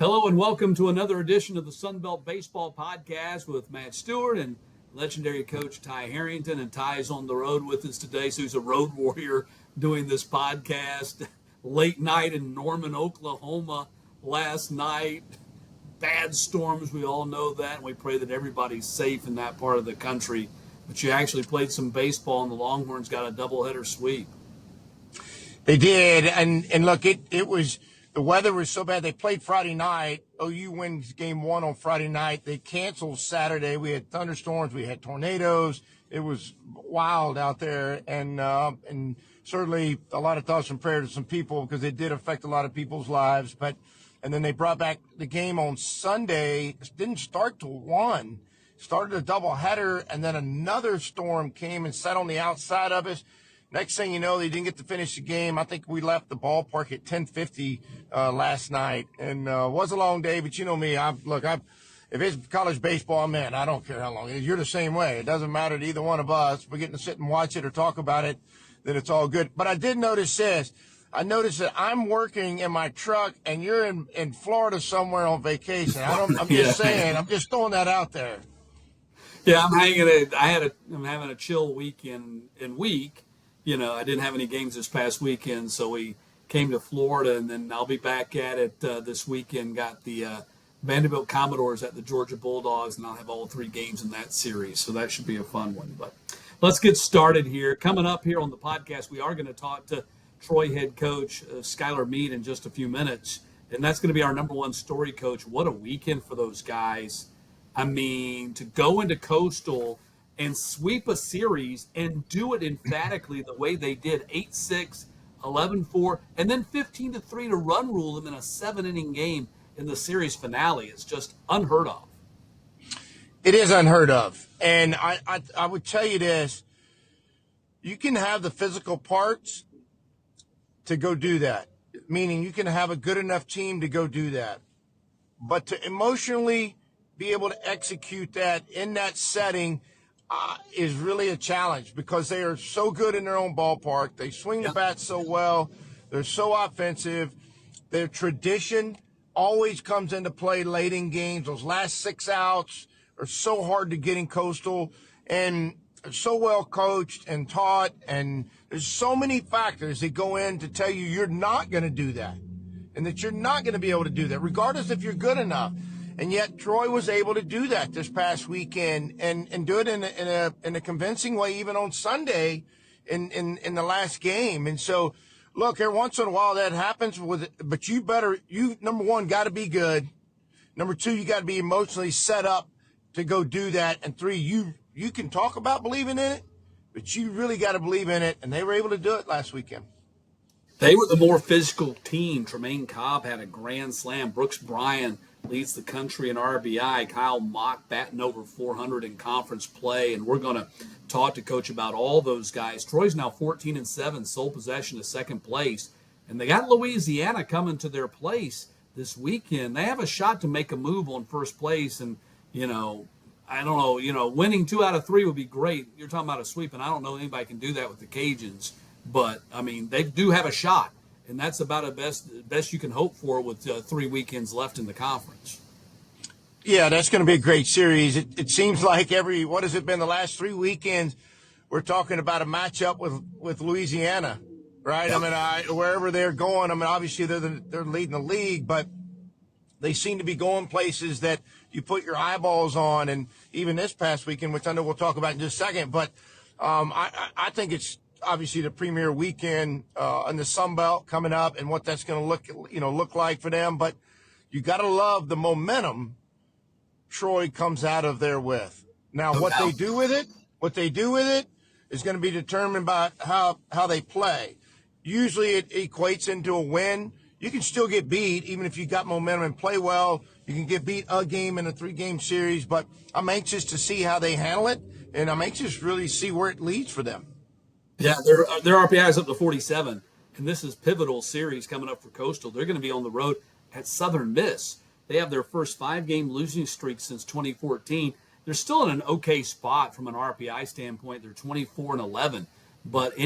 Hello and welcome to another edition of the Sunbelt Baseball Podcast with Matt Stewart and legendary coach Ty Harrington. And Ty's on the road with us today, so he's a road warrior doing this podcast. Late night in Norman, Oklahoma last night. Bad storms, we all know that, and we pray that everybody's safe in that part of the country. But you actually played some baseball, and the Longhorns got a doubleheader sweep. They did, and look, it was – the weather was so bad. They played Friday night. OU wins game one on Friday night. They canceled Saturday. We had thunderstorms. We had tornadoes. It was wild out there, and certainly a lot of thoughts and prayers to some people because it did affect a lot of people's lives. And then they brought back the game on Sunday. It didn't start till 1. Started a doubleheader, and then another storm came and sat on the outside of us. Next thing you know, they didn't get to finish the game. I think we left the ballpark at 10:50 last night, and it was a long day. But you know me, if it's college baseball, I'm in. I don't care how long it is. You're the same way. It doesn't matter to either one of us. We're getting to sit and watch it or talk about it, then it's all good. But I did notice this. I noticed that I'm working in my truck, and you're in Florida somewhere on vacation. I'm just saying. I'm just throwing that out there. Yeah, I'm having a chill weekend and week. You know, I didn't have any games this past weekend, so we came to Florida, and then I'll be back at it this weekend. Got the Vanderbilt Commodores at the Georgia Bulldogs, and I'll have all 3 games in that series, so that should be a fun one. But let's get started here. Coming up here on the podcast, we are going to talk to Troy head coach Skylar Meade in just a few minutes, and that's going to be our number one story, Coach. What a weekend for those guys. I mean, to go into Coastal – and sweep a series and do it emphatically the way they did, 8-6, 11-4, and then 15-3 to run rule them in a 7-inning game in the series finale. It's just unheard of. It is unheard of. And I would tell you this, you can have the physical parts to go do that, meaning you can have a good enough team to go do that. But to emotionally be able to execute that in that setting is really a challenge because they are so good in their own ballpark. They swing the bat so well. They're so offensive. Their tradition always comes into play late in games. Those last 6 outs are so hard to get in Coastal, and so well coached and taught. And there's so many factors that go in to tell you you're not going to do that and that you're not going to be able to do that, regardless if you're good enough. And yet Troy was able to do that this past weekend and do it in a convincing way, even on Sunday in the last game. And so, look, every once in a while that happens but you number one, got to be good. Number 2, you got to be emotionally set up to go do that. And 3, you can talk about believing in it, but you really got to believe in it. And they were able to do it last weekend. They were the more physical team. Tremaine Cobb had a grand slam. Brooks Bryan leads the country in RBI. Kyle Mock batting over 400 in conference play. And we're going to talk to Coach about all those guys. Troy's now 14-7, sole possession of second place. And they got Louisiana coming to their place this weekend. They have a shot to make a move on first place. And, I don't know, winning 2 out of 3 would be great. You're talking about a sweep, and I don't know anybody can do that with the Cajuns. But, I mean, they do have a shot. And that's about the best you can hope for with 3 weekends left in the conference. Yeah, that's going to be a great series. It seems like what has it been, the last 3 weekends, we're talking about a matchup with Louisiana, right? Yep. I mean, wherever they're going, obviously they're leading the league, but they seem to be going places that you put your eyeballs on. And even this past weekend, which I know we'll talk about in just a second, but I think it's obviously the premier weekend in the Sun Belt coming up and what that's going to look like for them. But you got to love the momentum Troy comes out of there with. Now, what they do with it is going to be determined by how they play. Usually it equates into a win. You can still get beat even if you got momentum and play well. You can get beat a game in a 3-game series, but I'm anxious to see how they handle it, and I'm anxious to really see where it leads for them. Yeah, their RPI is up to 47, and this is pivotal series coming up for Coastal. They're going to be on the road at Southern Miss. They have their first 5-game losing streak since 2014. They're still in an okay spot from an RPI standpoint. They're 24-11, but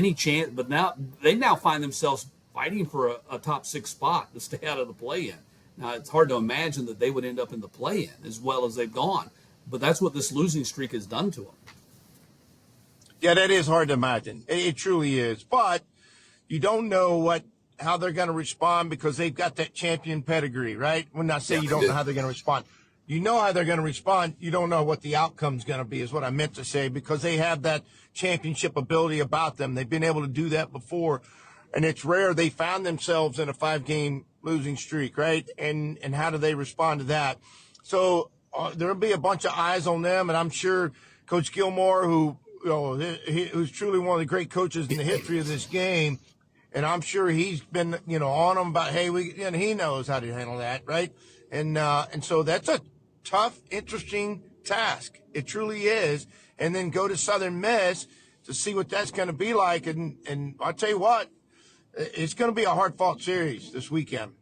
now they find themselves fighting for a top 6 spot to stay out of the play-in. Now, it's hard to imagine that they would end up in the play-in as well as they've gone, but that's what this losing streak has done to them. Yeah, that is hard to imagine. It truly is. But you don't know how they're going to respond because they've got that champion pedigree, right? When I say you don't know how they're going to respond, you know how they're going to respond. You don't know what the outcome's going to be is what I meant to say, because they have that championship ability about them. They've been able to do that before, and it's rare. They found themselves in a 5-game losing streak, right? And how do they respond to that? So there'll be a bunch of eyes on them, and I'm sure Coach Gilmore, who's truly one of the great coaches in the history of this game, and I'm sure he's been, on them about, hey, he knows how to handle that, right? And so that's a tough, interesting task. It truly is. And then go to Southern Miss to see what that's going to be like. And I'll tell you what, it's going to be a hard-fought series this weekend.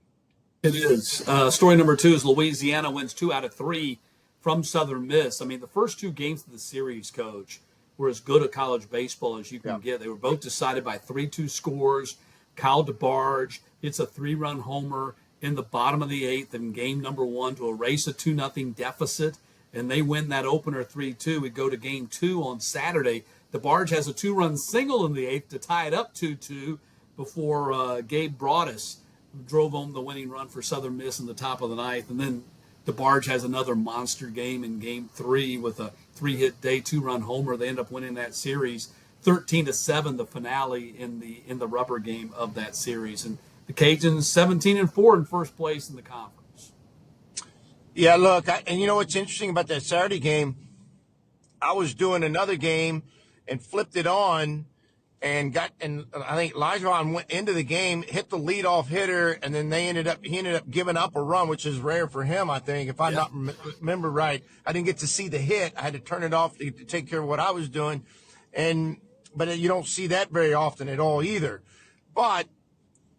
It is. Story number 2 is Louisiana wins 2 out of 3 from Southern Miss. I mean, the first 2 games of the series, Coach, were as good a college baseball as you can get. They were both decided by 3-2 scores. Kyle DeBarge hits a 3-run homer in the bottom of the 8th in game number 1 to erase a 2-0 deficit, and they win that opener 3-2. We go to game 2 on Saturday. DeBarge has a 2-run single in the 8th to tie it up 2-2 before Gabe Broadus drove home the winning run for Southern Miss in the top of the 9th. And then DeBarge has another monster game in game 3 with a 3-hit day, 2-run homer. They end up winning that series 13-7, the finale in the rubber game of that series. And the Cajuns 17-4 in first place in the conference. Yeah, look, and you know what's interesting about that Saturday game? I was doing another game and flipped it on, and I think Lajon went into the game, hit the leadoff hitter, and then he ended up giving up a run, which is rare for him, I think, if I not remember right. I didn't get to see the hit. I had to turn it off to take care of what I was doing, but you don't see that very often at all either. But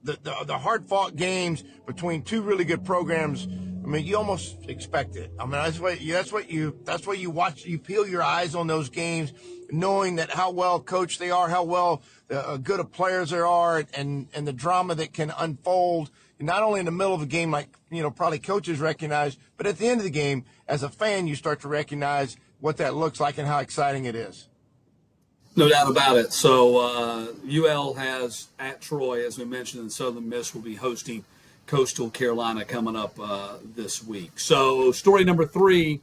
the hard-fought games between 2 really good programs, I mean, you almost expect it. I mean, that's what you watch. You peel your eyes on those games, knowing that how well coached they are, how well good of players there are, and the drama that can unfold, not only in the middle of a game like, probably coaches recognize, but at the end of the game, as a fan, you start to recognize what that looks like and how exciting it is. No doubt about it. So UL has at Troy, as we mentioned, and Southern Miss will be hosting Coastal Carolina coming up this week. So story number 3,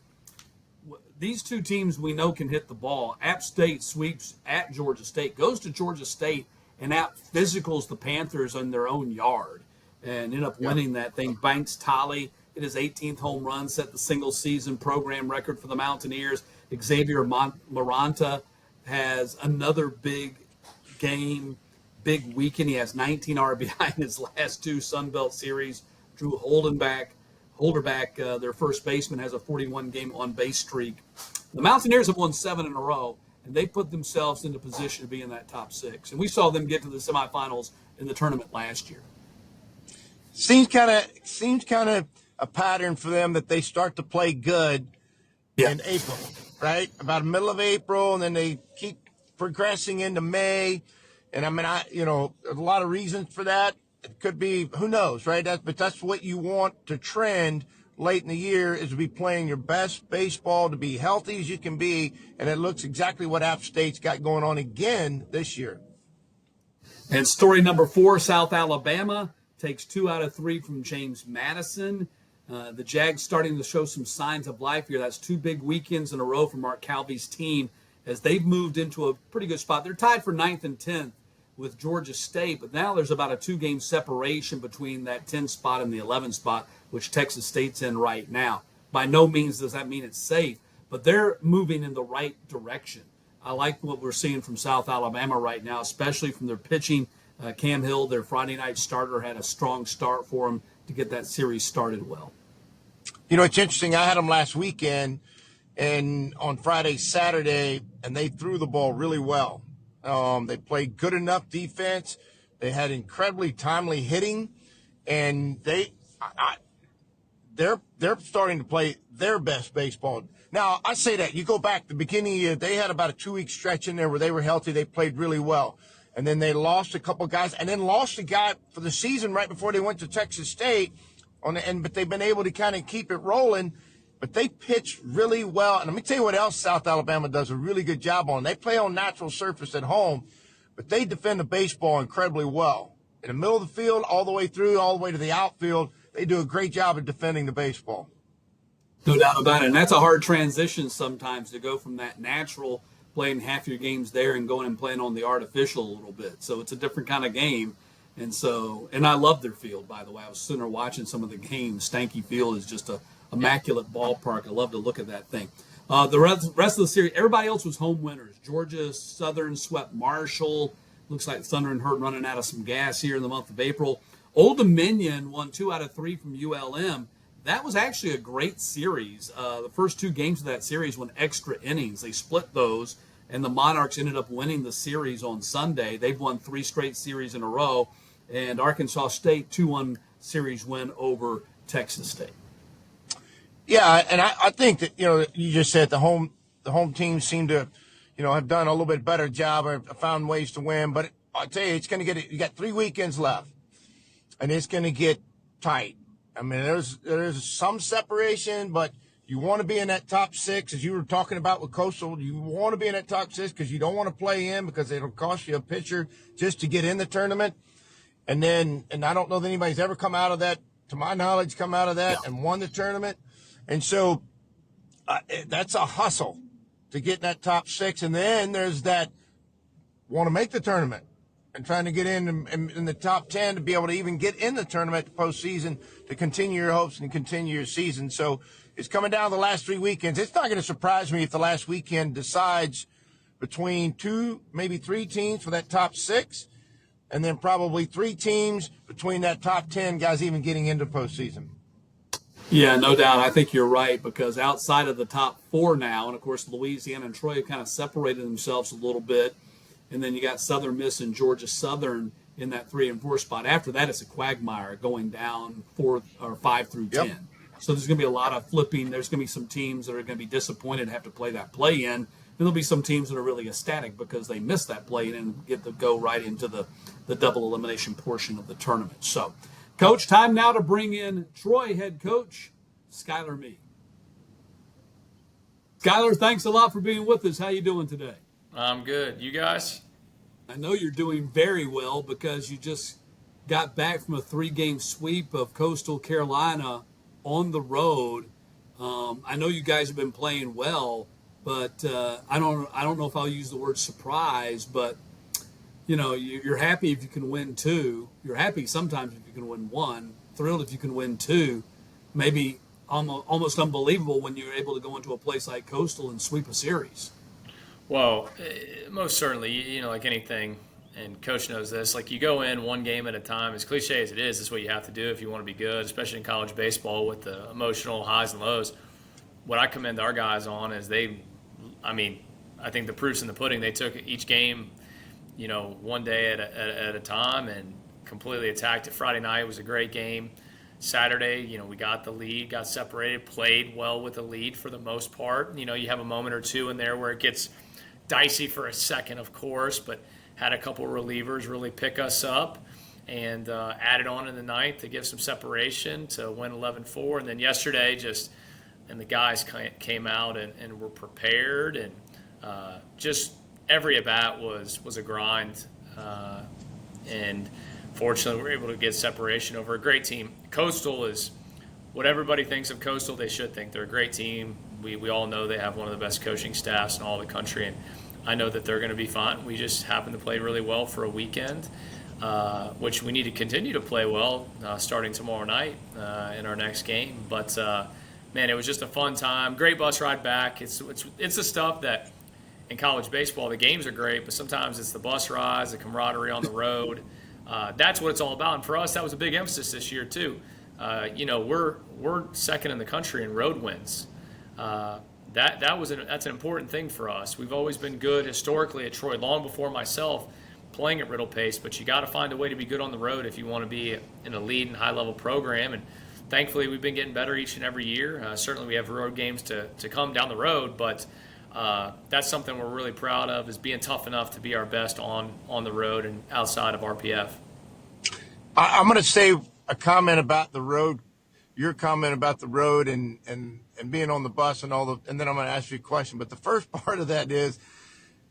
these 2 teams we know can hit the ball. App State sweeps at Georgia State, goes to Georgia State, and out physicals the Panthers in their own yard and end up winning that thing. Banks Tolly hit his 18th home run, set the single-season program record for the Mountaineers. Xavier Moranta has another big game, big weekend. He has 19 RBI in his last 2 Sun Belt series. Drew Holderback, their first baseman, has a 41-game on-base streak. The Mountaineers have won 7 in a row, and they put themselves into position to be in that top 6. And we saw them get to the semifinals in the tournament last year. Seems kind of a pattern for them that they start to play good in April, right? About the middle of April, and then they keep progressing into May. And I mean, a lot of reasons for that. It could be, who knows, right? But that's what you want to trend late in the year, is to be playing your best baseball, to be healthy as you can be. And it looks exactly what App State's got going on again this year. And story number 4, South Alabama takes 2 out of 3 from James Madison. The Jags starting to show some signs of life here. That's 2 big weekends in a row for Mark Calvy's team as they've moved into a pretty good spot. They're tied for 9th and 10th with Georgia State, but now there's about a 2-game separation between that 10 spot and the 11 spot, which Texas State's in right now. By no means does that mean it's safe, but they're moving in the right direction. I like what we're seeing from South Alabama right now, especially from their pitching. Cam Hill, their Friday night starter, had a strong start for them to get that series started well. It's interesting. I had them last weekend and on Friday, Saturday, and they threw the ball really well. They played good enough defense. They had incredibly timely hitting, and they're starting to play their best baseball. Now, I say that. You go back to the beginning of the year, they had about a 2-week stretch in there where they were healthy. They played really well. And then they lost a couple guys, and then lost a guy for the season right before they went to Texas State but they've been able to kind of keep it rolling. But they pitch really well. And let me tell you what else South Alabama does a really good job on. They play on natural surface at home, but they defend the baseball incredibly well. In the middle of the field, all the way through, all the way to the outfield, they do a great job of defending the baseball. No doubt about it. And that's a hard transition sometimes to go from that natural playing half your games there and going and playing on the artificial a little bit. So it's a different kind of game. And I love their field, by the way. I was sitting there watching some of the games. Stanky Field is just a immaculate ballpark. I love to look at that thing. The rest of the series, everybody else was home winners. Georgia Southern swept Marshall. Looks like Thunder and Hurt running out of some gas here in the month of April. Old Dominion won 2 out of 3 from ULM. That was actually a great series. The first 2 games of that series went extra innings. They split those, and the Monarchs ended up winning the series on Sunday. They've won 3 straight series in a row, and Arkansas State 2-1 series win over Texas State. Yeah, and I think that, you just said the home teams seem to, have done a little bit better job or found ways to win. But I'll tell you, you got 3 weekends left, and it's going to get tight. I mean, there's some separation, but you want to be in that top 6, as you were talking about with Coastal. You want to be in that top 6 because you don't want to play in because it'll cost you a pitcher just to get in the tournament. And I don't know that anybody's ever come out of that, to my knowledge, and won the tournament. And so that's a hustle to get in that top 6. And then there's that want to make the tournament and trying to get in the top 10 to be able to even get in the tournament the postseason to continue your hopes and continue your season. So it's coming down to the last 3 weekends. It's not going to surprise me if the last weekend decides between 2, maybe 3 teams for that top 6, and then probably 3 teams between that top 10 guys even getting into postseason. Yeah, no doubt. I think you're right, because outside of the top 4 now, and of course Louisiana and Troy have kind of separated themselves a little bit, and then you got Southern Miss and Georgia Southern in that 3 and 4 spot. After that, it's a quagmire going down 4 or 5 through 10. Yep. So there's going to be a lot of flipping. There's going to be some teams that are going to be disappointed to have to play that play-in. And there'll be some teams that are really ecstatic because they missed that play-in and get to go right into the double elimination portion of the tournament. So, Coach, time now to bring in Troy head coach Skylar Meade. Skylar, thanks a lot for being with us. How you doing today? I'm good. You guys? I know you're doing very well because you just got back from a 3-game sweep of Coastal Carolina on the road. I know you guys have been playing well, but I don't know if I'll use the word surprise, but you're happy if you can win 2. You're happy sometimes if you can win 1. Thrilled if you can win 2. Maybe almost unbelievable when you're able to go into a place like Coastal and sweep a series. Well, most certainly, like anything, and Coach knows this, like you go in 1 game at a time. As cliche as it is, that's what you have to do if you want to be good, especially in college baseball with the emotional highs and lows. What I commend our guys on is I think the proof's in the pudding. They took each game, 1 day at a time and completely attacked it. Friday night was a great game. Saturday, we got the lead, got separated, played well with the lead for the most part. You have a moment or 2 in there where it gets dicey for a second, of course, but had a couple relievers really pick us up and added on in the ninth to give some separation to win 11-4. And then yesterday, and the guys came out and were prepared, and just every at-bat was a grind. And fortunately, we were able to get separation over a great team. Coastal is what everybody thinks of Coastal. They should think they're a great team. We all know they have one of the best coaching staffs in all the country, and I know that they're going to be fine. We just happen to play really well for a weekend, which we need to continue to play well starting tomorrow night in our next game. But, man, it was just a fun time. Great bus ride back. It's the stuff that in college baseball, the games are great, but sometimes it's the bus rides, the camaraderie on the road. That's what it's all about. And for us, that was a big emphasis this year too. We're second in the country in road wins. That's an important thing for us. We've always been good historically at Troy, long before myself playing at Riddle Pace. But you got to find a way to be good on the road if you want to be in a lead and high level program. And thankfully, we've been getting better each and every year. Certainly, we have road games to come down the road, but that's something we're really proud of, is being tough enough to be our best on the road and outside of RPF. I'm going to say a comment about the road your comment about the road and being on the bus and and then I'm going to ask you a question. But the first part of that is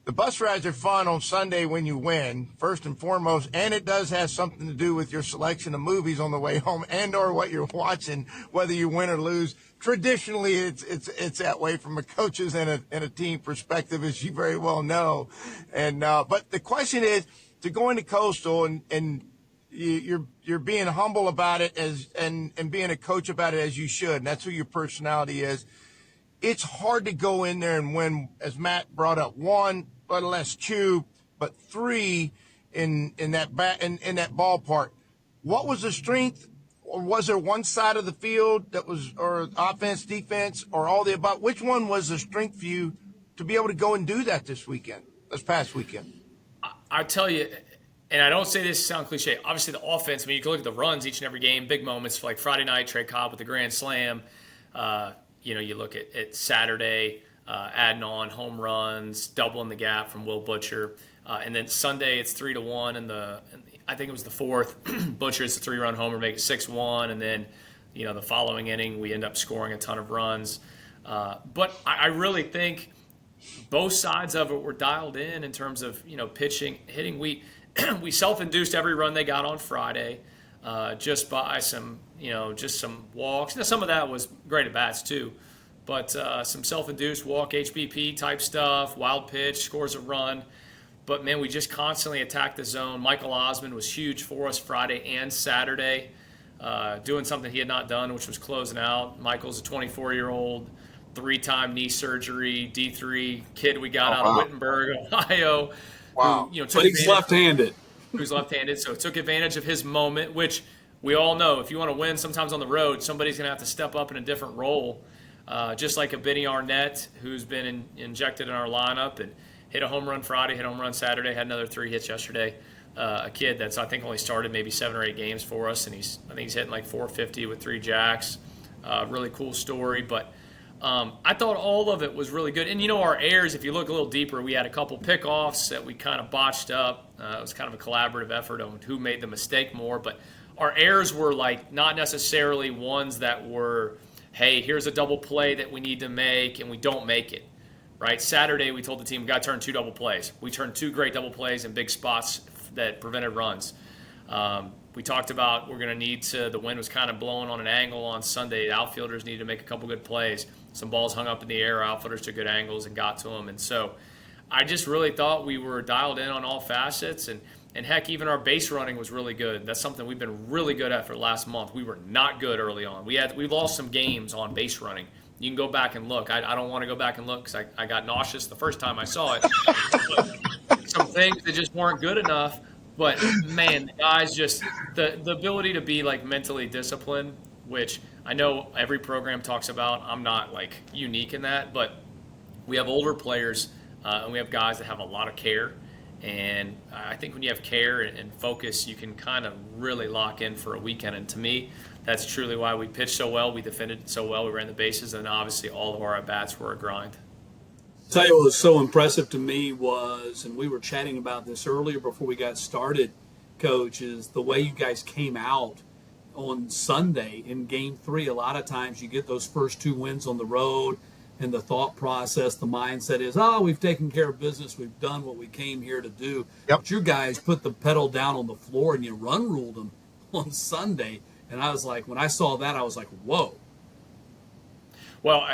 the bus rides are fun on Sunday when you win, first and foremost, and it does have something to do with your selection of movies on the way home and or what you're watching, whether you win or lose. Traditionally, it's that way from a coach's and a team perspective, as you very well know. And but the question is to go into Coastal and you're being humble about it and being a coach about it as you should, and that's who your personality is. It's hard to go in there and win, as Matt brought up, 1, let less 2, but 3 in that ballpark. What was the strength? Or was there one side of the field that was, or offense, defense, or all the above? Which one was the strength for you to be able to go and do that this past weekend? I tell you, and I don't say this to sound cliche, obviously the offense, I mean, you can look at the runs each and every game, big moments like Friday night, Trey Cobb with the grand slam. You look at Saturday, adding on home runs, doubling the gap from Will Butcher. And then Sunday, it's 3-1, and I think it was the fourth. Butcher is a 3-run homer, make it 6-1, and then the following inning, we end up scoring a ton of runs. But I really think both sides of it were dialed in terms of pitching, hitting. We self-induced every run they got on Friday, just by some walks. Now, some of that was great at bats too, but some self-induced walk, HBP type stuff, wild pitch, scores a run. But man, we just constantly attacked the zone. Michael Osmond was huge for us Friday and Saturday, doing something he had not done, which was closing out. Michael's a 24-year-old, 3-time knee surgery, D3 kid we got out of Wittenberg, Ohio. Wow. But he's left-handed. Who's left-handed, so took advantage of his moment, which we all know if you want to win sometimes on the road, somebody's going to have to step up in a different role, just like a Benny Arnett, who's been injected in our lineup and hit a home run Friday, hit a home run Saturday, had another 3 hits yesterday. A kid that's I think only started maybe 7 or 8 games for us, and I think he's hitting like 450 with 3 jacks. Really cool story, but I thought all of it was really good. And our errors, if you look a little deeper, we had a couple pickoffs that we kind of botched up. It was kind of a collaborative effort on who made the mistake more, but our errors were like not necessarily ones that were, hey, here's a double play that we need to make, and we don't make it. Right? Saturday, we told the team we got to turn 2 double plays. We turned 2 great double plays in big spots that prevented runs. We talked about we're going to need to, the wind was kind of blowing on an angle on Sunday. The outfielders needed to make a couple good plays. Some balls hung up in the air. Outfielders took good angles and got to them. And so I just really thought we were dialed in on all facets. And heck, even our base running was really good. That's something we've been really good at for the last month. We were not good early on. We lost some games on base running. You can go back and look. I don't want to go back and look because I got nauseous the first time I saw it. But some things that just weren't good enough. But, man, the guys just the ability to be, like, mentally disciplined, which I know every program talks about. I'm not, like, unique in that. But we have older players, and we have guys that have a lot of care. And I think when you have care and focus, you can kind of really lock in for a weekend. And to me, that's truly why we pitched so well. We defended so well. We ran the bases. And obviously all of our at-bats were a grind. Tell you what was so impressive to me was, and we were chatting about this earlier before we got started, Coach, is the way you guys came out on Sunday in Game 3. A lot of times you get those first 2 wins on the road, and the thought process, the mindset is, we've taken care of business. We've done what we came here to do. Yep. But you guys put the pedal down on the floor, and you run-ruled them on Sunday. And I was like, when I saw that, I was like, whoa. Well,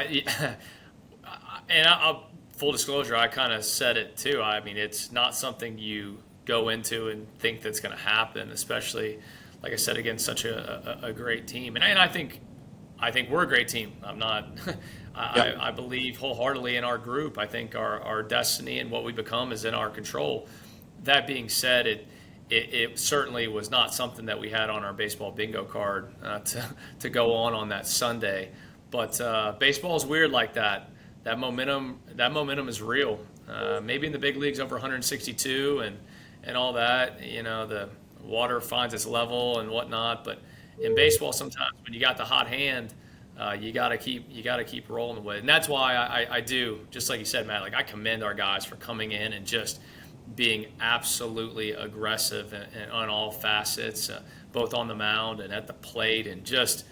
I'll full disclosure, I kind of said it too. I mean, it's not something you go into and think that's going to happen, especially, like I said, against such a great team. And I think we're a great team. I'm not. I believe wholeheartedly in our group. I think our destiny and what we become is in our control. That being said, it certainly was not something that we had on our baseball bingo card to go on that Sunday. But baseball is weird like that. That momentum is real. Maybe in the big leagues over 162 and all that, the water finds its level and whatnot. But in baseball, sometimes when you got the hot hand, you gotta keep rolling with it. And that's why I do, just like you said, Matt. Like, I commend our guys for coming in and just being absolutely aggressive and on all facets, both on the mound and at the plate, and just.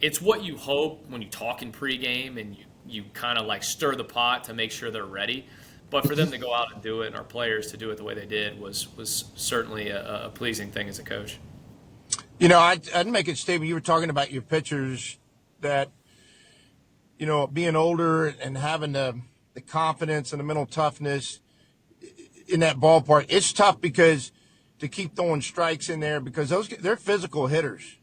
it's what you hope when you talk in pregame and you kind of like stir the pot to make sure they're ready. But for them to go out and do it and our players to do it the way they did was certainly a pleasing thing as a coach. I'd make a statement. You were talking about your pitchers that, being older and having the confidence and the mental toughness in that ballpark. It's tough because to keep throwing strikes in there because they're physical hitters.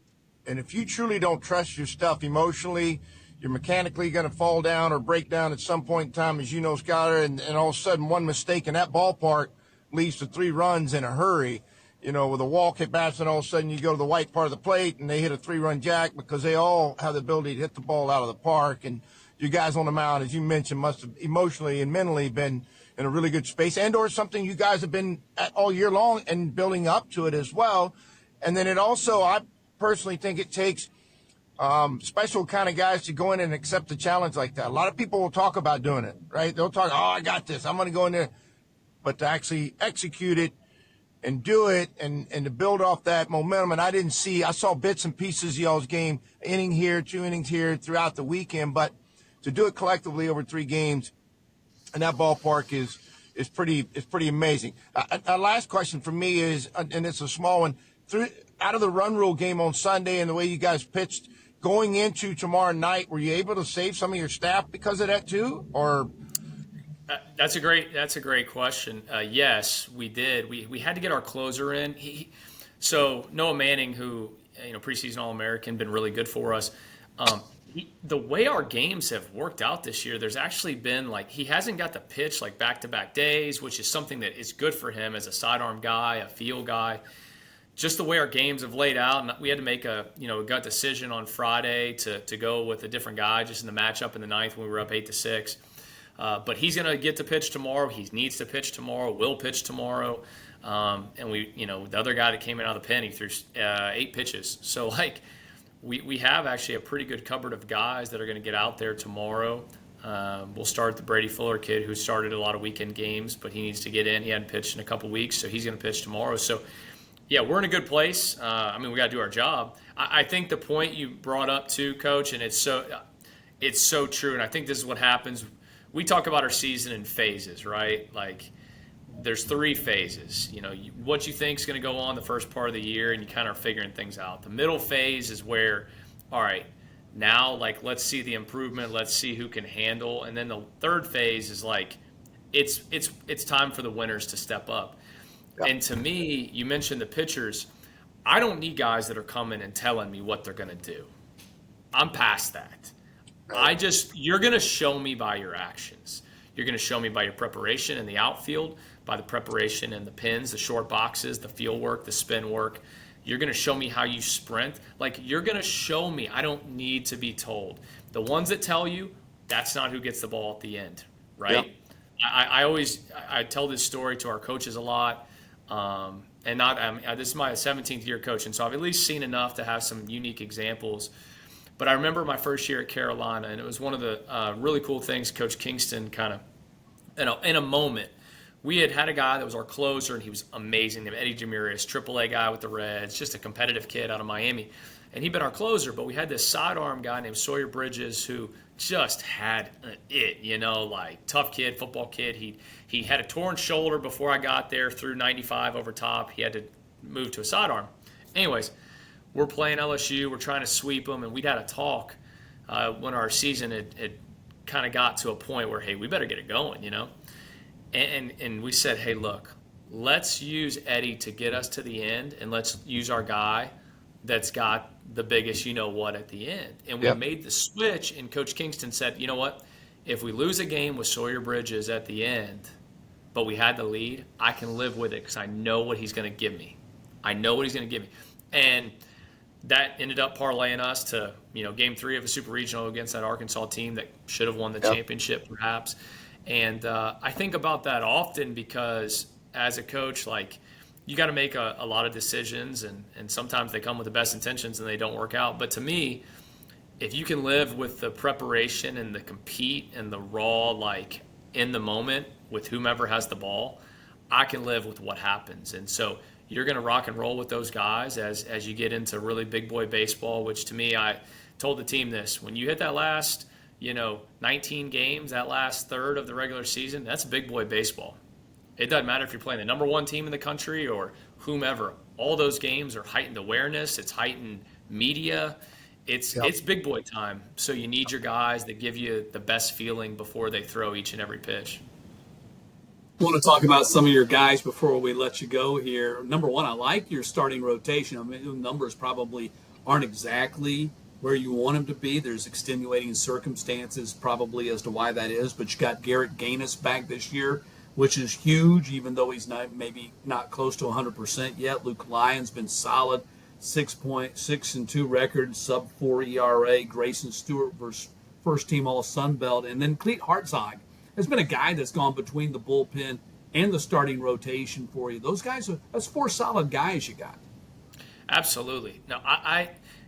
And if you truly don't trust your stuff emotionally, you're mechanically going to fall down or break down at some point in time, as you know, Skylar, and all of a sudden one mistake in that ballpark leads to 3 runs in a hurry. With a walk hit bats, and all of a sudden you go to the white part of the plate and they hit a 3-run jack because they all have the ability to hit the ball out of the park. And you guys on the mound, as you mentioned, must have emotionally and mentally been in a really good space, and or something you guys have been at all year long and building up to it as well. And then it also, I personally think it takes special kind of guys to go in and accept a challenge like that. A lot of people will talk about doing it, right? They'll talk, I got this, I'm going to go in there. But to actually execute it and do it and to build off that momentum. And I saw bits and pieces of y'all's game, inning here, 2 innings here throughout the weekend, but to do it collectively over 3 games in that ballpark is pretty amazing. Last question for me is, and it's a small one, out of the run rule game on Sunday and the way you guys pitched going into tomorrow night, were you able to save some of your staff because of that too, or? That's a great question. Yes, we did. We had to get our closer in. So Noah Manning, who preseason All-American, been really good for us. The way our games have worked out this year, there's actually been he hasn't got the pitch like back-to-back days, which is something that is good for him as a sidearm guy, a field guy. Just the way our games have laid out, and we had to make a gut decision on Friday to go with a different guy just in the matchup in the 9th when we were up 8-6. But he's going to get to pitch tomorrow. He needs to pitch tomorrow. Will pitch tomorrow. And the other guy that came in out of the pen, he threw 8 pitches. So we have actually a pretty good cupboard of guys that are going to get out there tomorrow. We'll start the Brady Fuller kid, who started a lot of weekend games, but he needs to get in. He hadn't pitched in a couple weeks, so he's going to pitch tomorrow. So yeah, we're in a good place. We got to do our job. I think the point you brought up too, Coach, and it's so true. And I think this is what happens. We talk about our season in phases, right? Like there's 3 phases. What you think is going to go on the first part of the year, and you kind of are figuring things out. The middle phase is where, all right, now let's see the improvement. Let's see who can handle. And then the 3rd phase is it's time for the winners to step up. Yep. And to me, you mentioned the pitchers. I don't need guys that are coming and telling me what they're going to do. I'm past that. You're going to show me by your actions. You're going to show me by your preparation in the outfield, by the preparation in the pins, the short boxes, the field work, the spin work. You're going to show me how you sprint. You're going to show me. I don't need to be told. The ones that tell you, that's not who gets the ball at the end, right? Yep. I tell this story to our coaches a lot. This is my 17th year coaching, so I've at least seen enough to have some unique examples. But I remember my first year at Carolina, and it was one of the really cool things Coach Kingston kind of, in a moment, we had a guy that was our closer, and he was amazing. Named Eddie Jamirius, AAA guy with the Reds, just a competitive kid out of Miami. And he'd been our closer, but we had this sidearm guy named Sawyer Bridges who just had it, tough kid, football kid. He had a torn shoulder before I got there, threw 95 over top. He had to move to a sidearm. Anyways, we're playing LSU. We're trying to sweep them, and we'd had a talk when our season had kind of got to a point where, hey, we better get it going, And we said, hey, look, let's use Eddie to get us to the end, and let's use our guy that's got the biggest you-know-what at the end. And we made the switch, and Coach Kingston said, you know what? If we lose a game with Sawyer Bridges at the end, but we had the lead, I can live with it because I know what he's going to give me. And that ended up parlaying us to, game 3 of a super regional against that Arkansas team that should have won the championship perhaps. And I think about that often because as a coach, you got to make a lot of decisions, and sometimes they come with the best intentions and they don't work out. But to me, if you can live with the preparation and the compete and the raw, in the moment with whomever has the ball, I can live with what happens. And so you're going to rock and roll with those guys as you get into really big boy baseball, which to me, I told the team this, when you hit that last, 19 games, that last third of the regular season, that's big boy baseball. It doesn't matter if you're playing the number one team in the country or whomever. All those games are heightened awareness. It's heightened media. It's big boy time. So you need your guys that give you the best feeling before they throw each and every pitch. I want to talk about some of your guys before we let you go here. Number one, I like your starting rotation. I mean, the numbers probably aren't exactly where you want them to be. There's extenuating circumstances probably as to why that is, but you got Garrett Gaines back this year, which is huge, even though he's not close to 100% yet. Luke Lyon's been solid, 6.6-2 record, sub-4 ERA. Grayson Stewart versus first-team All-Sun Belt. And then Cleet Hartzog has been a guy that's gone between the bullpen and the starting rotation for you. Those guys, that's 4 solid guys you got. Absolutely. Now,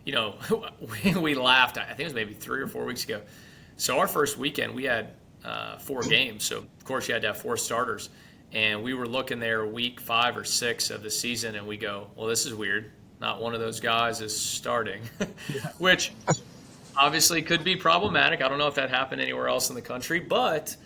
we laughed, I think it was maybe 3 or 4 weeks ago. So our first weekend, we had 4 games. So, of course, you had to have 4 starters. And we were looking there week 5 or 6 of the season, and we go, well, this is weird. Not one of those guys is starting, which obviously could be problematic. I don't know if that happened anywhere else in the country, but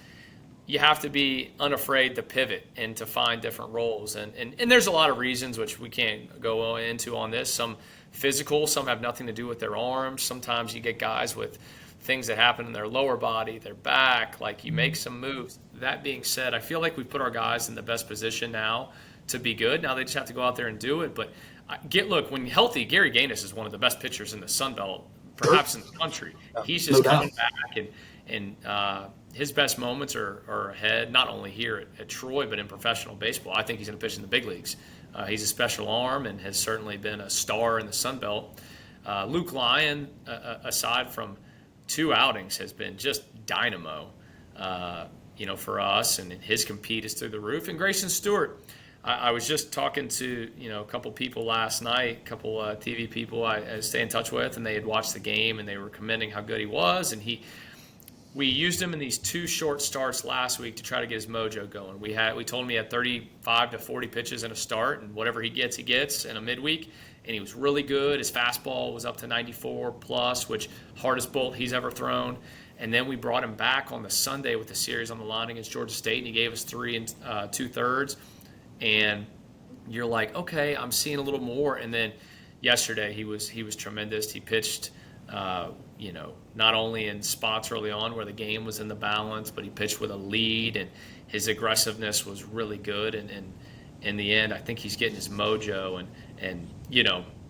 you have to be unafraid to pivot and to find different roles. And there's a lot of reasons, which we can't go into on this. Some physical, some have nothing to do with their arms. Sometimes you get guys with things that happen in their lower body, their back, like you make some moves. That being said, I feel like we put our guys in the best position now to be good. Now they just have to go out there and do it. But look, when healthy, Gary Gaines is one of the best pitchers in the Sun Belt, perhaps in the country. He's just coming back, and his best moments are ahead, not only here at Troy, but in professional baseball. I think he's going to pitch in the big leagues. He's a special arm and has certainly been a star in the Sun Belt. Luke Lyon, aside from 2 outings, has been just dynamo, for us, and his compete is through the roof. And Grayson Stewart, I was just talking to a couple people last night, a couple TV people I stay in touch with, and they had watched the game and they were commending how good he was. And we used him in these 2 short starts last week to try to get his mojo going. We told him he had 35 to 40 pitches in a start, and whatever he gets in a midweek. And he was really good. His fastball was up to 94 plus, which hardest bolt he's ever thrown. And then we brought him back on the Sunday with the series on the line against Georgia State, and he gave us 3 2/3. And you're like, okay, I'm seeing a little more. And then yesterday he was tremendous. He pitched, not only in spots early on where the game was in the balance, but he pitched with a lead, and his aggressiveness was really good. And in the end, I think he's getting his mojo. And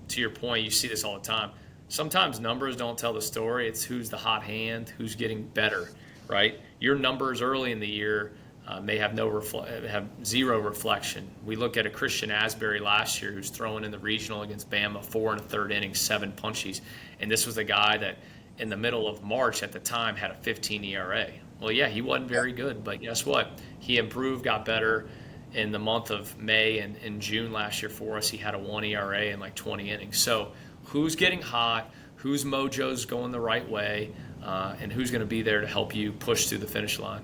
to your point, you see this all the time. Sometimes numbers don't tell the story. It's who's the hot hand, who's getting better, right? Your numbers early in the year may have have zero reflection. We look at a Christian Asbury last year who's throwing in the regional against Bama, 4 1/3 innings, 7 punchies. And this was a guy that in the middle of March at the time had a 15 ERA. Well, yeah, he wasn't very good, but guess what? He improved, got better in the month of May and in June last year for us. He had a 1 ERA in like 20 innings. So who's getting hot, whose mojo's going the right way, and who's going to be there to help you push through the finish line.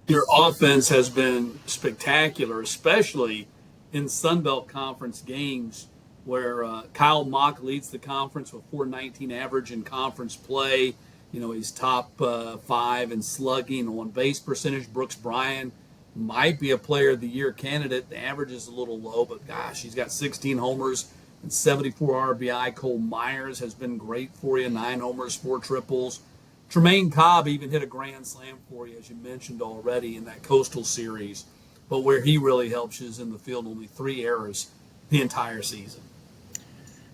Your offense has been spectacular, especially in Sun Belt Conference games where Kyle Mock leads the conference with 419 average in conference play. He's top 5 in slugging, on base percentage. Brooks Bryan might be a player of the year candidate. The average is a little low, but gosh, he's got 16 homers and 74 RBI. Cole Myers has been great for you, 9 homers, 4 triples. Tremaine Cobb even hit a grand slam for you, as you mentioned already, in that Coastal Series. But where he really helps you is in the field, only 3 errors the entire season.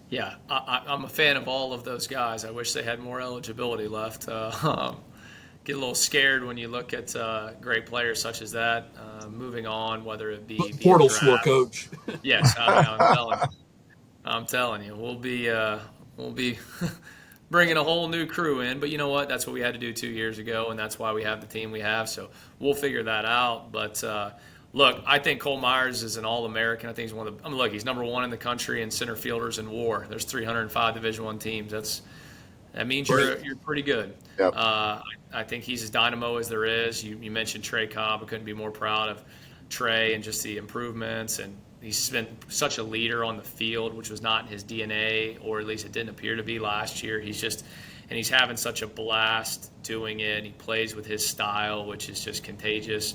Yeah, I'm a fan of all of those guys. I wish they had more eligibility left. Get a little scared when you look at great players such as that moving on, whether it be portal score coach. Yes, I'm telling you, we'll be bringing a whole new crew in. But you know what? That's what we had to do 2 years ago, and that's why we have the team we have. So we'll figure that out. But look, I think Cole Myers is an All-American. I think he's he's number 1 in the country in center fielders in WAR. There's 305 Division I teams. That means you're pretty good. Yep. I think he's as dynamo as there is. You mentioned Trey Cobb. I couldn't be more proud of Trey and just the improvements. And he's been such a leader on the field, which was not in his DNA, or at least it didn't appear to be last year. And he's having such a blast doing it. He plays with his style, which is just contagious.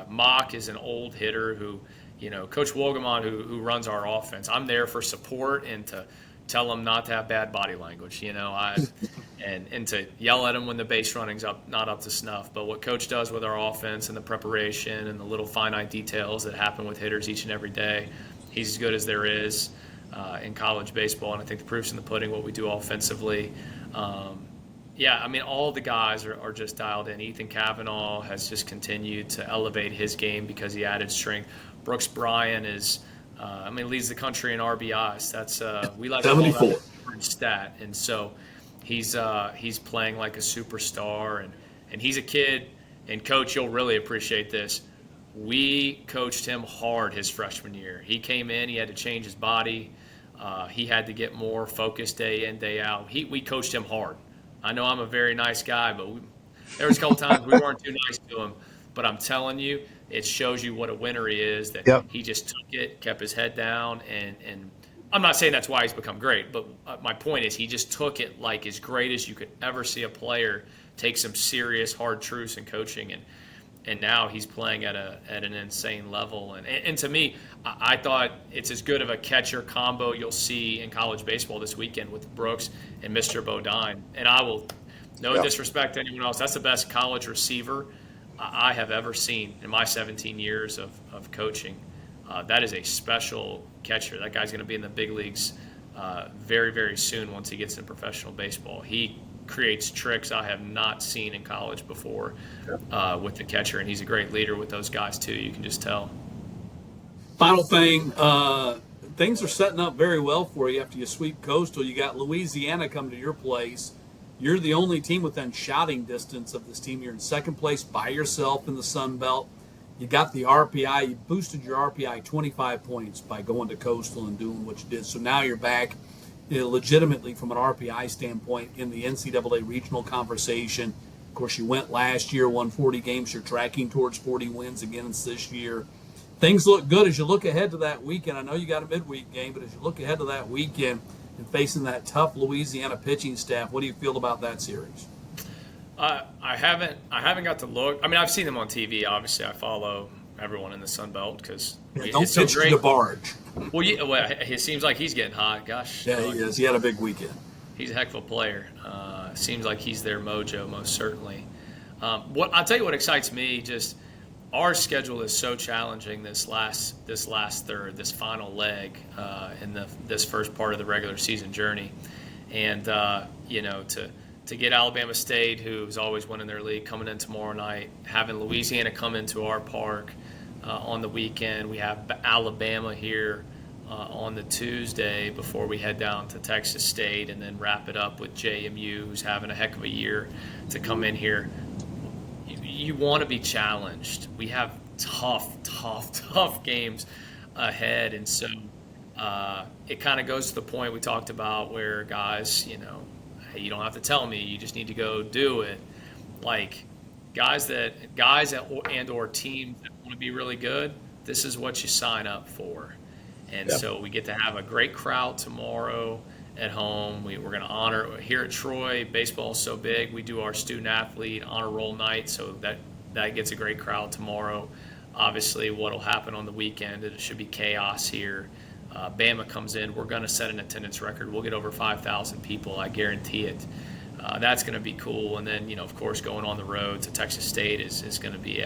Mock is an old hitter who, Coach Wolgamon, who runs our offense, I'm there for support and to tell him not to have bad body language, and to yell at him when the base running's not up to snuff. But what Coach does with our offense and the preparation and the little finite details that happen with hitters each and every day, he's as good as there is in college baseball. And I think the proof's in the pudding, what we do offensively. All the guys are just dialed in. Ethan Cavanaugh has just continued to elevate his game because he added strength. Brooks Bryan is, leads the country in RBIs. That's we like to call that a different stat. And so he's playing like a superstar, and he's a kid. And Coach, you'll really appreciate this. We coached him hard his freshman year. He came in, he had to change his body. He had to get more focused day in, day out. We coached him hard. I know I'm a very nice guy, but there was a couple times we weren't too nice to him. But I'm telling you, it shows you what a winner he is, that He just took it, kept his head down, and I'm not saying that's why he's become great, but my point is he just took it like as great as you could ever see a player take some serious hard truths in coaching, and now he's playing at an insane level. And to me, I thought it's as good of a catcher combo you'll see in college baseball this weekend with Brooks and Mr. Bodine. And I will, no disrespect to anyone else, that's the best college receiver I have ever seen in my 17 years of coaching. That is a special catcher. That guy's going to be in the big leagues very, very soon once he gets into professional baseball. He creates tricks I have not seen in college before with the catcher, and he's a great leader with those guys too. You can just tell. Final thing, things are setting up very well for you after you sweep Coastal. You got Louisiana coming to your place. You're the only team within shouting distance of this team. You're in second place by yourself in the Sun Belt. You got the RPI. You boosted your RPI 25 points by going to Coastal and doing what you did. So now you're back legitimately from an RPI standpoint in the NCAA regional conversation. Of course, you went last year, won 40 games. You're tracking towards 40 wins again this year. Things look good as you look ahead to that weekend. I know you got a midweek game, but as you look ahead to that weekend and facing that tough Louisiana pitching staff, what do you feel about that series? I haven't got to look. I mean, I've seen them on TV. Obviously, I follow everyone in the Sun Belt because don't it's so pitch great. to Barge. Well, it seems like he's getting hot. Gosh, yeah, he is. He had a big weekend. He's a heck of a player. Seems like he's their mojo, most certainly. I'll tell you what excites me. Just our schedule is so challenging this last third, this final leg in this first part of the regular season journey, and to get Alabama State, who's always winning their league, coming in tomorrow night, having Louisiana come into our park on the weekend. We have Alabama here on the Tuesday before we head down to Texas State, and then wrap it up with JMU, who's having a heck of a year, to come in here. You want to be challenged. We have tough games ahead, and so it kind of goes to the point we talked about where guys, hey, you don't have to tell me, you just need to go do it. Like guys and or teams that want to be really good, this is what you sign up for. And so we get to have a great crowd tomorrow at home. We're going to honor here at Troy. Baseball is so big. We do our student athlete honor roll night, so that gets a great crowd tomorrow. Obviously, what will happen on the weekend, it should be chaos here. Bama comes in. We're going to set an attendance record. We'll get over 5,000 people. I guarantee it. That's going to be cool. And then, of course, going on the road to Texas State is going to be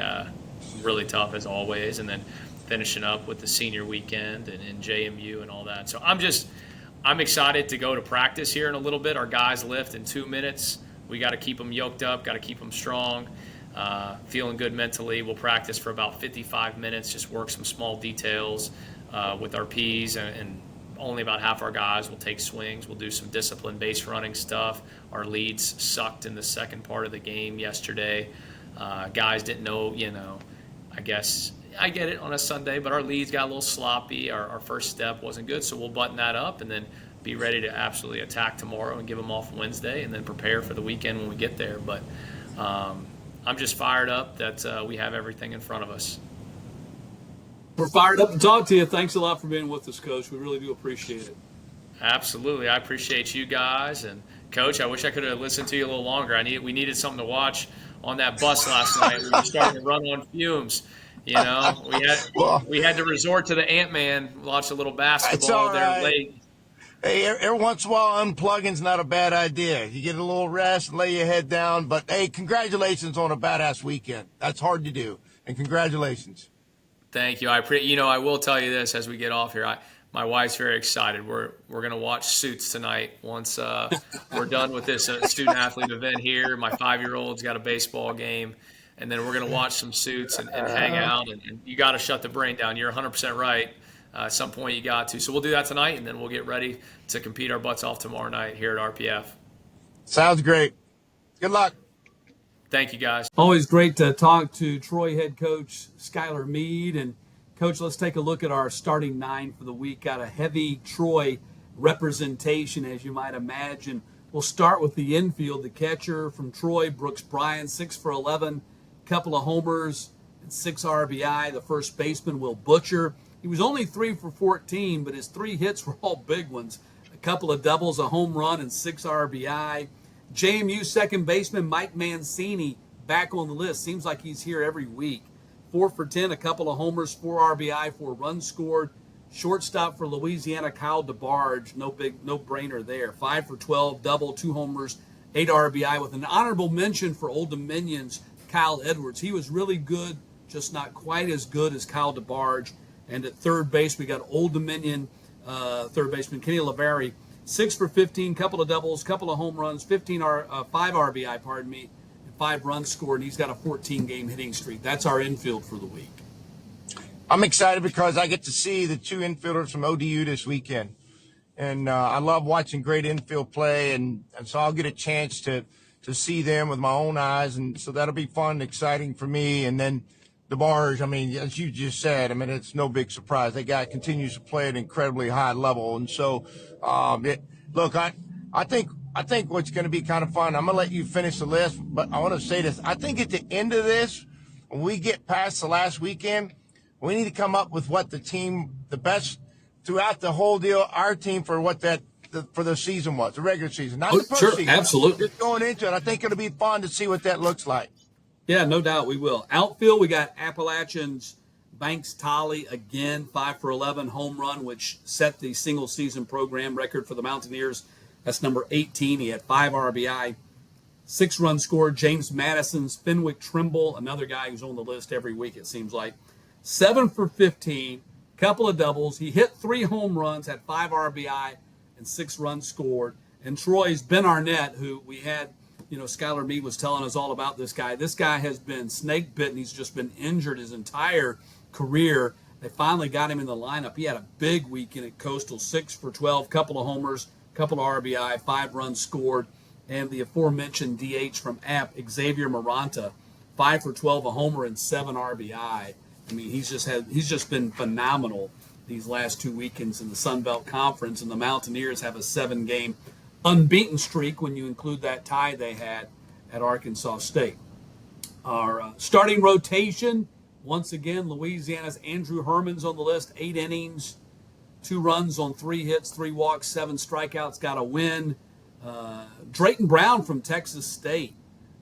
really tough as always. And then finishing up with the senior weekend and JMU and all that. So I'm excited to go to practice here in a little bit. Our guys lift in 2 minutes. We got to keep them yoked up, got to keep them strong, feeling good mentally. We'll practice for about 55 minutes, just work some small details with our Ps, and only about half our guys will take swings. We'll do some disciplined base running stuff. Our leads sucked in the second part of the game yesterday. Guys didn't know, I guess – I get it on a Sunday, but our leads got a little sloppy. Our first step wasn't good, so we'll button that up and then be ready to absolutely attack tomorrow and give them off Wednesday and then prepare for the weekend when we get there. But I'm just fired up that we have everything in front of us. We're fired up to talk to you. Thanks a lot for being with us, Coach. We really do appreciate it. Absolutely. I appreciate you guys. And Coach, I wish I could have listened to you a little longer. We needed something to watch on that bus last night. We were starting to run on fumes. You know, Well, we had to resort to the Ant-Man, watch a little it's basketball all there right. late. Hey, every once in a while, unplugging's not a bad idea. You get a little rest, lay your head down. But, hey, congratulations on a badass weekend. That's hard to do. And congratulations. Thank you. I will tell you this as we get off here. My wife's very excited. We're going to watch Suits tonight once we're done with this student athlete event here. My 5-year-old's got a baseball game, and then we're going to watch some Suits and hang out. And you got to shut the brain down. You're 100% right. At some point, you got to. So we'll do that tonight, and then we'll get ready to compete our butts off tomorrow night here at RPF. Sounds great. Good luck. Thank you, guys. Always great to talk to Troy head coach Skylar Meade. And, Coach, let's take a look at our starting 9 for the week. Got a heavy Troy representation, as you might imagine. We'll start with the infield. The catcher from Troy, Brooks Bryan, 6 for 11, couple of homers and 6 RBI. The first baseman, Will Butcher. He was only 3 for 14, but his 3 hits were all big ones. A couple of doubles, a home run, and 6 RBI. JMU second baseman Mike Mancini back on the list. Seems like he's here every week. 4 for 10, a couple of homers, 4 RBI, 4 runs scored. Shortstop for Louisiana, Kyle DeBarge. No brainer there. 5 for 12, double, 2 homers, 8 RBI with an honorable mention for Old Dominion's Kyle Edwards. He was really good, just not quite as good as Kyle DeBarge. And at third base, we got Old Dominion third baseman Kenny Lavari, 6 for 15, couple of doubles, couple of home runs, 5 RBI, and 5 runs scored. And he's got a 14-game hitting streak. That's our infield for the week. I'm excited because I get to see the 2 infielders from ODU this weekend. And I love watching great infield play, and so I'll get a chance to see them with my own eyes. And so that'll be fun and exciting for me. And then DeBarge, I mean, as you just said, I mean, it's no big surprise. That guy continues to play at an incredibly high level. And so, look, I think what's going to be kind of fun, I'm going to let you finish the list, but I want to say this. I think at the end of this, when we get past the last weekend, we need to come up with what the best throughout the whole deal, our team for what for the season was, the regular season, not the postseason. Sure, absolutely. Just going into it, I think it'll be fun to see what that looks like. Yeah, no doubt we will. Outfield, we got Appalachians Banks Tolley again, 5 for 11 home run, which set the single season program record for the Mountaineers. That's number 18. He had 5 RBI, 6 runs scored. James Madison's Fenwick Trimble, another guy who's on the list every week, it seems like. 7 for 15, couple of doubles. He hit 3 home runs, had 5 RBI, and 6 runs scored. And Troy's Ben Arnett, who we had, Skylar Meade was telling us all about this guy. This guy has been snake bitten. He's just been injured his entire career. They finally got him in the lineup. He had a big weekend at Coastal, 6 for 12, couple of homers, couple of RBI, 5 runs scored. And the aforementioned DH from App, Xavier Maranta, 5 for 12, a homer, and 7 RBI. I mean, he's just been phenomenal these last 2 weekends in the Sun Belt Conference, and the Mountaineers have a 7-game unbeaten streak when you include that tie they had at Arkansas State. Our starting rotation, once again, Louisiana's Andrew Herman's on the list, 8 innings, 2 runs on 3 hits, 3 walks, 7 strikeouts, got a win. Drayton Brown from Texas State,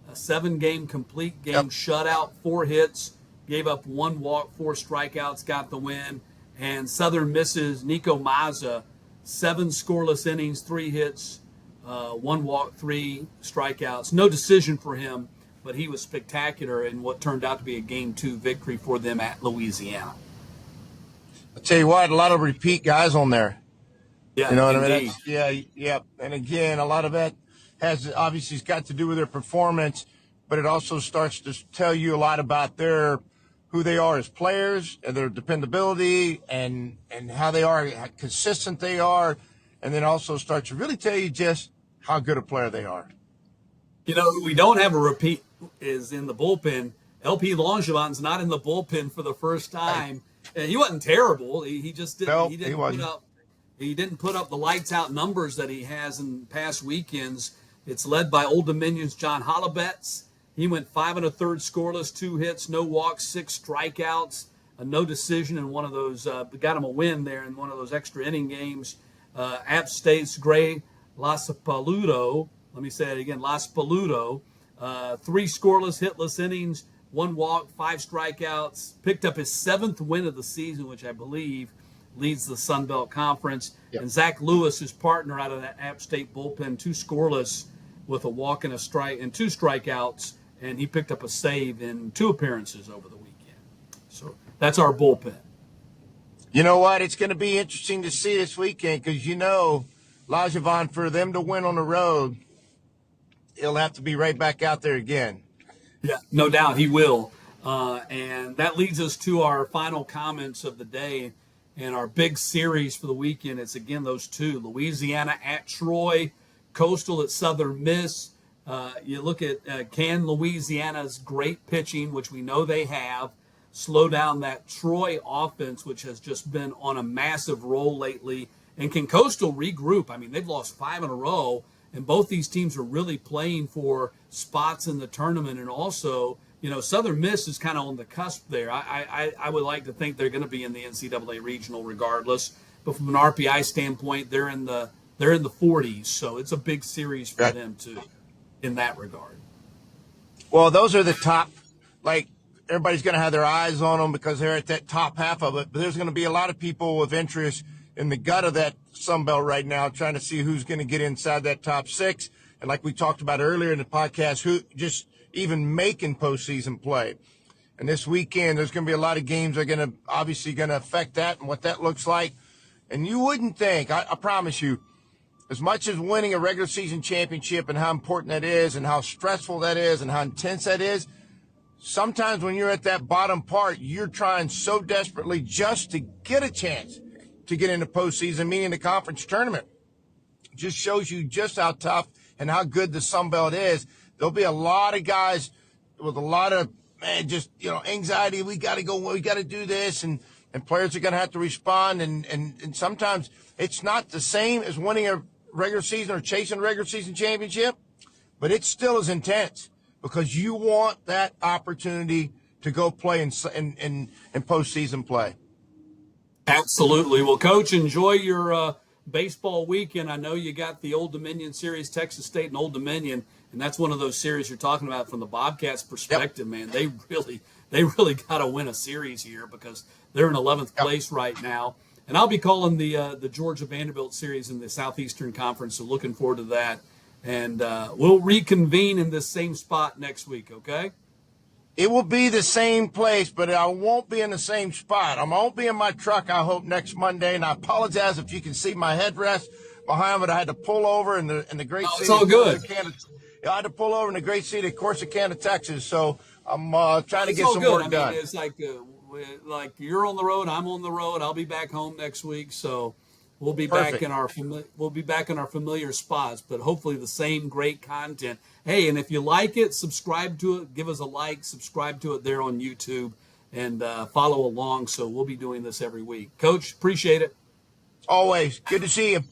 a 7-game complete game shutout, 4 hits, gave up 1 walk, 4 strikeouts, got the win. And Southern Miss's Nico Mazza, 7 scoreless innings, 3 hits, 1 walk, 3 strikeouts. No decision for him, but he was spectacular in what turned out to be a Game 2 victory for them at Louisiana. I'll tell you what, a lot of repeat guys on there. Yeah, you know what indeed. I mean? Yeah. And again, a lot of that has obviously got to do with their performance, but it also starts to tell you a lot about who they are as players and their dependability and how they are, how consistent they are, and then also starts to really tell you just how good a player they are. We don't have a repeat is in the bullpen. LP Longevin's not in the bullpen for the first time. And he wasn't terrible. He just didn't. No, he didn't he wasn't. He didn't put up the lights out numbers that he has in past weekends. It's led by Old Dominion's John Hollabetz. He went 5 1/3 scoreless, 2 hits, no walks, 6 strikeouts. no decision in one of those, got him a win there in one of those extra inning games. App State's Gray Laspaludo, let me say it again, Laspaludo, 3 scoreless, hitless innings, 1 walk, 5 strikeouts, picked up his 7th win of the season, which I believe leads the Sun Belt Conference. Yep. And Zach Lewis, his partner out of that App State bullpen, 2 scoreless with a walk and a strike and 2 strikeouts, and he picked up a save in 2 appearances over the weekend. So that's our bullpen. You know what? It's going to be interesting to see this weekend because, Lajavon, for them to win on the road, he'll have to be right back out there again. Yeah, no doubt he will. And that leads us to our final comments of the day and our big series for the weekend. It's, again, those 2, Louisiana at Troy, Coastal at Southern Miss. You look at can Louisiana's great pitching, which we know they have, slow down that Troy offense, which has just been on a massive roll lately? And can Coastal regroup? I mean, they've lost 5 in a row, and both these teams are really playing for spots in the tournament. And also, Southern Miss is kind of on the cusp there. I would like to think they're going to be in the NCAA regional regardless. But from an RPI standpoint, they're in the 40s. So it's a big series for them too, in that regard. Well, those are the top, everybody's going to have their eyes on them because they're at that top half of it. But there's going to be a lot of people with interest in the gut of that Sun Belt right now, trying to see who's going to get inside that top 6. And like we talked about earlier in the podcast, who just even making postseason play. And this weekend, there's going to be a lot of games that are going to affect that and what that looks like. And you wouldn't think, I promise you, as much as winning a regular season championship and how important that is and how stressful that is and how intense that is, sometimes when you're at that bottom part, you're trying so desperately just to get a chance to get into postseason, meaning the conference tournament. It just shows you just how tough and how good the Sun Belt is. There'll be a lot of guys with a lot of, anxiety. We got to go, we got to do this. And players are going to have to respond. And sometimes it's not the same as winning a regular season or chasing a regular season championship, but it's still as intense because you want that opportunity to go play in postseason play. Absolutely. Well, Coach, enjoy your baseball weekend. I know you got the Old Dominion series, Texas State and Old Dominion, and that's one of those series you're talking about from the Bobcats' perspective, man. They really got to win a series here because they're in 11th place right now. And I'll be calling the Georgia Vanderbilt series in the Southeastern Conference, so looking forward to that. And we'll reconvene in this same spot next week, okay? It will be the same place, but I won't be in the same spot. I won't be in my truck, I hope, next Monday. And I apologize if you can see my headrest behind it. I had to pull over in the great city. It's all good. I had to pull over in the great city of Corsicana, Texas. So I'm trying to get some good. work done. It's like you're on the road, I'm on the road. I'll be back home next week, so we'll be back in our familiar spots. But hopefully the same great content. Hey, and if you like it, subscribe to it. Give us a like. Subscribe to it there on YouTube, and follow along. So we'll be doing this every week. Coach, appreciate it. Always good to see you.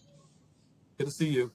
Good to see you.